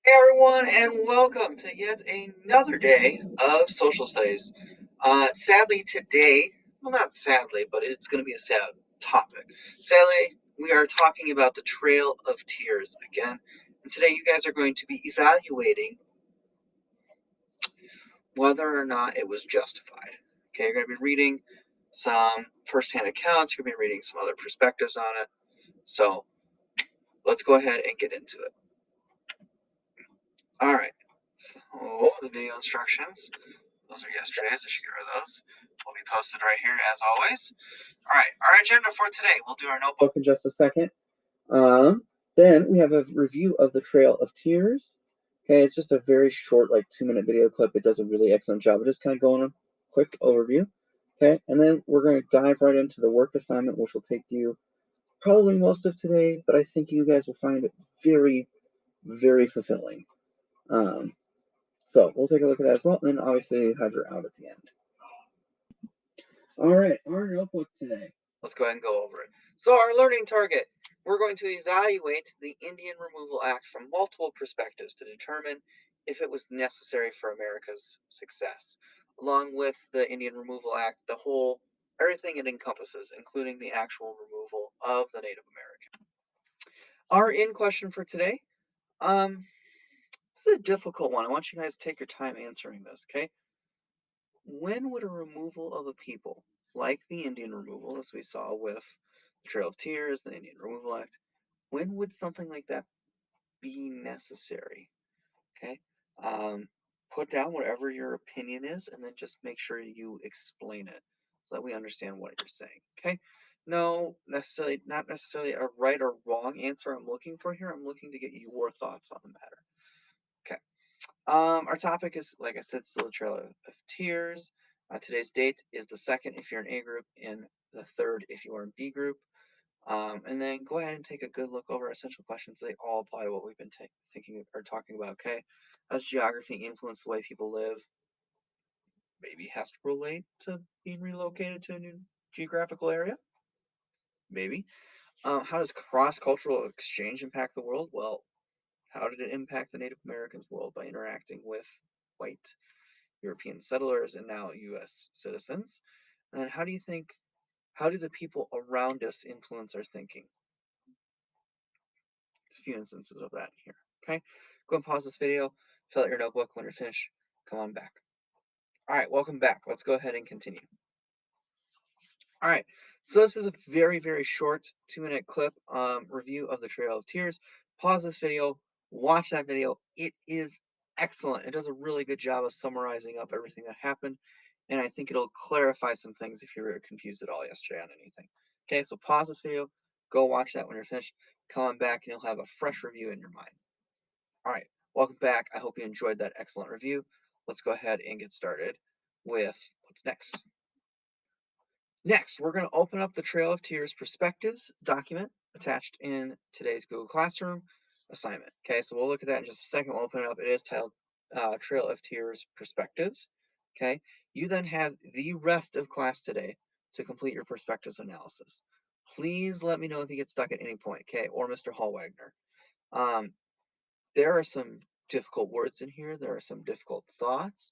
Hey everyone, and welcome to yet another day of social studies. Sadly, today, well, not sadly, but it's going to be a sad topic. Sadly, we are talking about the Trail of Tears again, and today you guys are going to be evaluating whether or not it was justified. Okay, you're going to be reading some firsthand accounts, you're going to be reading some other perspectives on it. So let's go ahead and get into it. All right, so the video instructions. Those are yesterday's. I should get rid of those. Will be posted right here as always. All right, our agenda for today. We'll do our notebook in just a second. Then we have a review of the Trail of Tears. Okay, it's just a very short, like 2-minute video clip. It does a really excellent job of just kind of going a quick overview. Okay, and then we're going to dive right into the work assignment, which will take you probably most of today, but I think you guys will find it very, very fulfilling. So we'll take a look at that as well, and then obviously have your out at the end. All right, our notebook today. Let's go ahead and go over it. So our learning target, we're going to evaluate the Indian Removal Act from multiple perspectives to determine if it was necessary for America's success. Along with the Indian Removal Act, the whole, everything it encompasses, including the actual removal of the Native American. Our in question for today, this is a difficult one. I want you guys to take your time answering this, okay? When would a removal of a people, like the Indian removal, as we saw with the Trail of Tears, the Indian Removal Act, when would something like that be necessary? Okay. Um, put down whatever your opinion is, and then just make sure you explain it so that we understand what you're saying. Okay. No, not necessarily a right or wrong answer I'm looking for here. I'm looking to get your thoughts on the matter. Okay. Our topic is, like I said, still the Trail of Tears. Today's date is the 2nd if you're in A group, and the 3rd if you are in B group. And then go ahead and take a good look over essential questions. They all apply to what we've been thinking or talking about. Okay, how does geography influence the way people live? Maybe has to relate to being relocated to a new geographical area. Maybe. How does cross-cultural exchange impact the world? Well, how did it impact the Native Americans' world by interacting with white European settlers and now U.S. citizens? And how do the people around us influence our thinking? There's a few instances of that here. Okay, go and pause this video, fill out your notebook. When you're finished, come on back. All right, welcome back. Let's go ahead and continue. All right, so this is a very, very short 2-minute clip review of the Trail of Tears. Pause this video, watch that video. It is excellent. It does a really good job of summarizing up everything that happened, and I think it'll clarify some things if you were confused at all yesterday on anything. Okay, so pause this video, go watch that when you're finished, come on back, and you'll have a fresh review in your mind. All right, welcome back. I hope you enjoyed that excellent review. Let's go ahead and get started with what's next. Next, we're going to open up the Trail of Tears Perspectives document attached in today's Google Classroom assignment. Okay, so we'll look at that in just a second. We'll open it up. It is titled Trail of Tears Perspectives. Okay, you then have the rest of class today to complete your perspectives analysis. Please let me know if you get stuck at any point, okay, or Mr. Hallwagner. There are some difficult words in here. There are some difficult thoughts.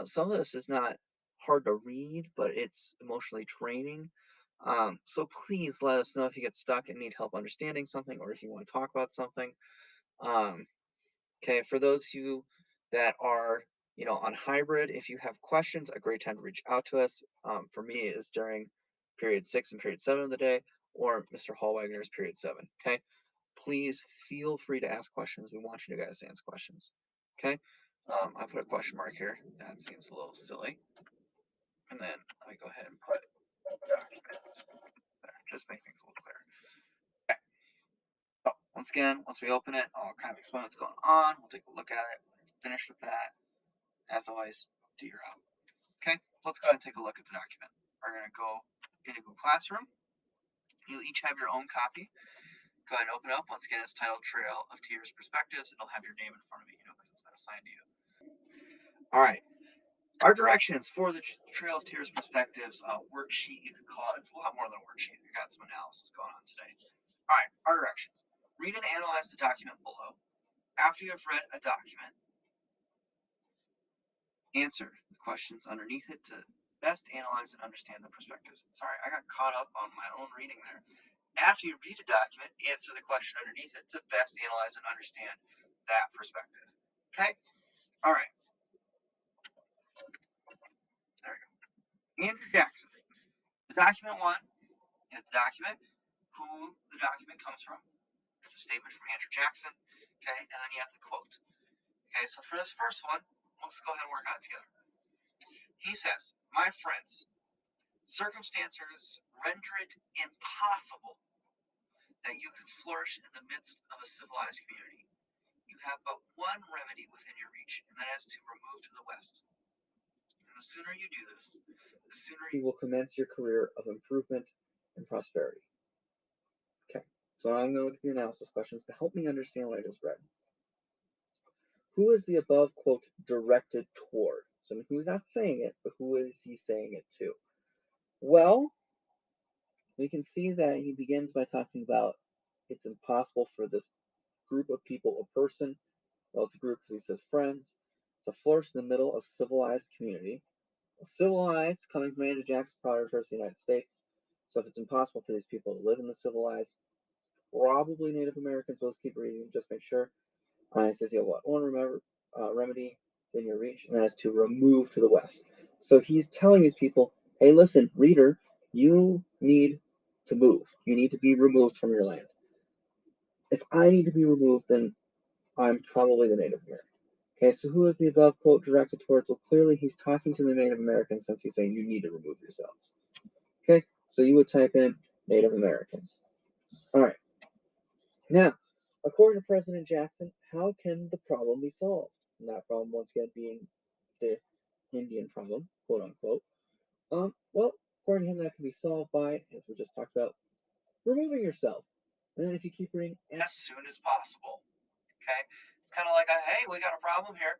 Some of this is not hard to read, but it's emotionally draining. So please let us know if you get stuck and need help understanding something, or if you want to talk about something. Okay, for those of you that are, on hybrid, if you have questions, a great time to reach out to us. For me, is during period 6 and period 7 of the day, or Mr. Hallwagner's period 7. Okay. Please feel free to ask questions. We want you guys to ask questions. Okay. I put a question mark here. That seems a little silly. And then let me go ahead and put documents there. Just make things a little clearer. Okay. So once again, once we open it, I'll kind of explain what's going on. We'll take a look at it. When you're finished with that, as always, do your out. Okay. Let's go ahead and take a look at the document. We're going to go into Google Classroom. You'll each have your own copy. Go ahead and open it up. Once again, it's titled Trail of Tears Perspectives. It'll have your name in front of it, because it's been assigned to you. All right. Our directions for the Trail of Tears Perspectives worksheet, you could call it. It's a lot more than a worksheet. We've got some analysis going on today. All right. Our directions. Read and analyze the document below. After you have read a document, answer the questions underneath it to best analyze and understand the perspectives. Sorry, I got caught up on my own reading there. After you read a document, answer the question underneath it to best analyze and understand that perspective. Okay? All right. There we go. Andrew Jackson. The document one is the document, who the document comes from. It's a statement from Andrew Jackson. Okay? And then you have the quote. Okay, so for this first one, let's go ahead and work on it together. He says, "My friends, circumstances render it impossible that you can flourish in the midst of a civilized community. You have but one remedy within your reach, and that is to remove to the West. And the sooner you do this, the sooner you will commence your career of improvement and prosperity." Okay, so I'm going to look at the analysis questions to help me understand what I just read. Who is the above quote directed toward? So who's not saying it, but who is he saying it to? Well, we can see that he begins by talking about it's impossible for this group of people or person, well, it's a group because he says friends, to flourish in the middle of civilized community. Well, civilized, coming from Andrew Jackson, probably refers to the United States. So if it's impossible for these people to live in the civilized, probably Native Americans. Let's keep reading, just make sure. It says, yeah, what? One remedy in your reach, and that is to remove to the West. So he's telling these people, hey, listen, reader, you need to move. You need to be removed from your land. If I need to be removed, then I'm probably the Native American. Okay, so who is the above quote directed towards? Well, clearly he's talking to the Native Americans since he's saying you need to remove yourselves. Okay, so you would type in Native Americans. All right. Now, according to President Jackson, how can the problem be solved? And that problem, once again, being the Indian problem, quote unquote. Well, according to him, that can be solved by, as we just talked about, removing yourself. And then if you keep reading, as soon as possible. Okay? It's kind of like, hey, we got a problem here.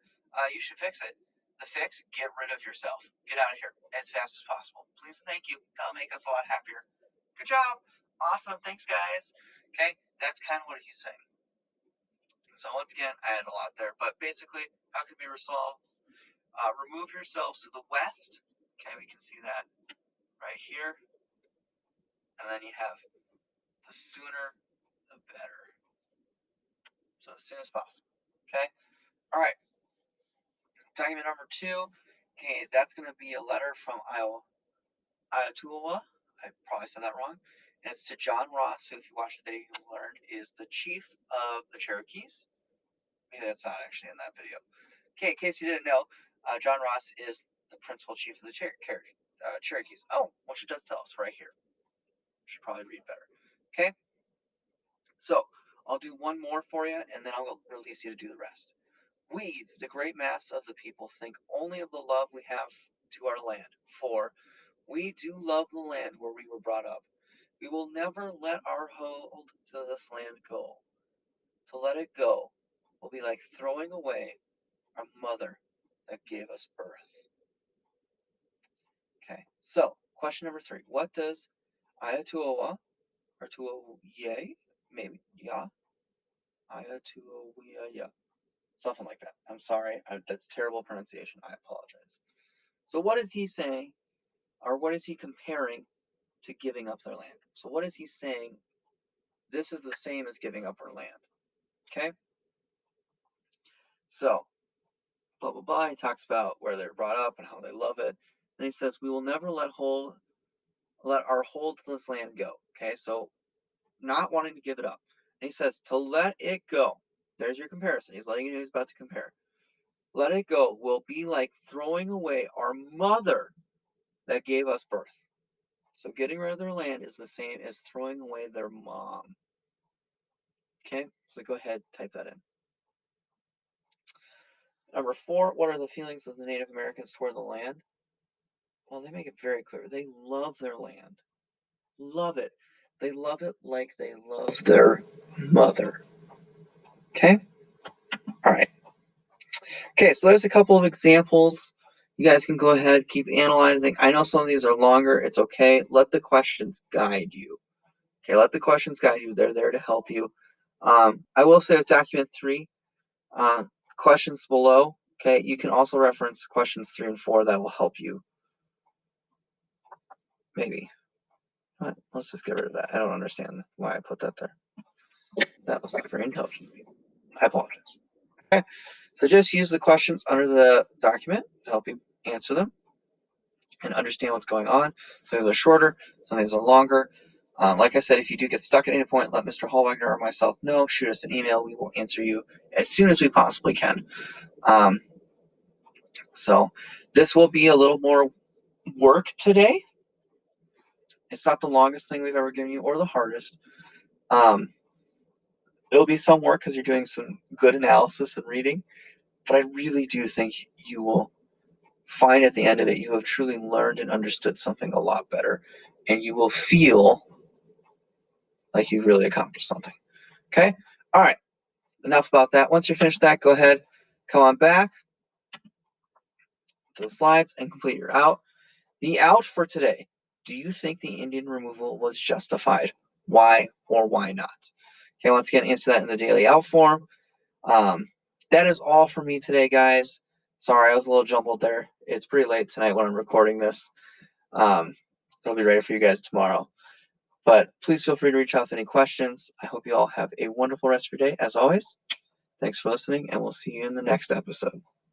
You should fix it. The fix, get rid of yourself. Get out of here as fast as possible. Please and thank you. That'll make us a lot happier. Good job. Awesome. Thanks, guys. Okay? That's kind of what he's saying. So once again, I had a lot there, but basically, how can it be resolved? Remove yourselves to the west. Okay, we can see that right here. And then you have the sooner, the better. So as soon as possible. Okay, all right. Document number 2. Okay, that's going to be a letter from Ayatollah. I probably said that wrong. And it's to John Ross, who, if you watch the video, you learned is the chief of the Cherokees. Maybe that's not actually in that video. Okay, in case you didn't know, John Ross is the principal chief of the Cherokees. Oh, well, she does tell us right here. Should probably read better. Okay, so I'll do one more for you, and then I'll release you to do the rest. We, the great mass of the people, think only of the love we have to our land, for we do love the land where we were brought up. We will never let our hold to this land go. To let it go will be like throwing away our mother that gave us birth. Okay, so question number 3. What does Ayatollah or Tuoye, maybe, yeah, Ayatollah, yeah, something like that. I'm sorry, that's terrible pronunciation. I apologize. So what is he saying, or what is he comparing to giving up their land? So what is he saying? This is the same as giving up our land. Okay? So, blah, blah, blah. He talks about where they're brought up and how they love it. And he says, we will never let our hold to this land go. Okay? So, not wanting to give it up. And he says, to let it go. There's your comparison. He's letting you know he's about to compare. Let it go will be like throwing away our mother that gave us birth. So getting rid of their land is the same as throwing away their mom. Okay, so go ahead, type that in. Number 4, what are the feelings of the Native Americans toward the land? Well, they make it very clear. They love their land. Love it. They love it like they love their mother. Okay? All right. Okay, so there's a couple of examples. You guys can go ahead, keep analyzing. I know some of these are longer. It's okay. Let the questions guide you. Okay, let the questions guide you. They're there to help you. I will say with document 3, Questions below. Okay, you can also reference questions 3 and 4 that will help you. Maybe. What? Let's just get rid of that. I don't understand why I put that there. That was not very intelligent of me. I apologize. Okay, so just use the questions under the document to help you answer them and understand what's going on. Some of these are shorter, some of these are longer. Like I said, if you do get stuck at any point, let Mr. Hallwagner or myself know. Shoot us an email. We will answer you as soon as we possibly can. So this will be a little more work today. It's not the longest thing we've ever given you or the hardest. It'll be some work because you're doing some good analysis and reading, but I really do think you will find at the end of it you have truly learned and understood something a lot better, and you will feel like you really accomplished something. Okay? All right. Enough about that. Once you're finished that, go ahead, come on back to the slides and complete your out. The out for today. Do you think the Indian removal was justified? Why or why not? Okay, once again, answer that in the daily out form. That is all for me today, guys. Sorry, I was a little jumbled there. It's pretty late tonight when I'm recording this. It'll be ready for you guys tomorrow. But please feel free to reach out with any questions. I hope you all have a wonderful rest of your day. As always, thanks for listening, and we'll see you in the next episode.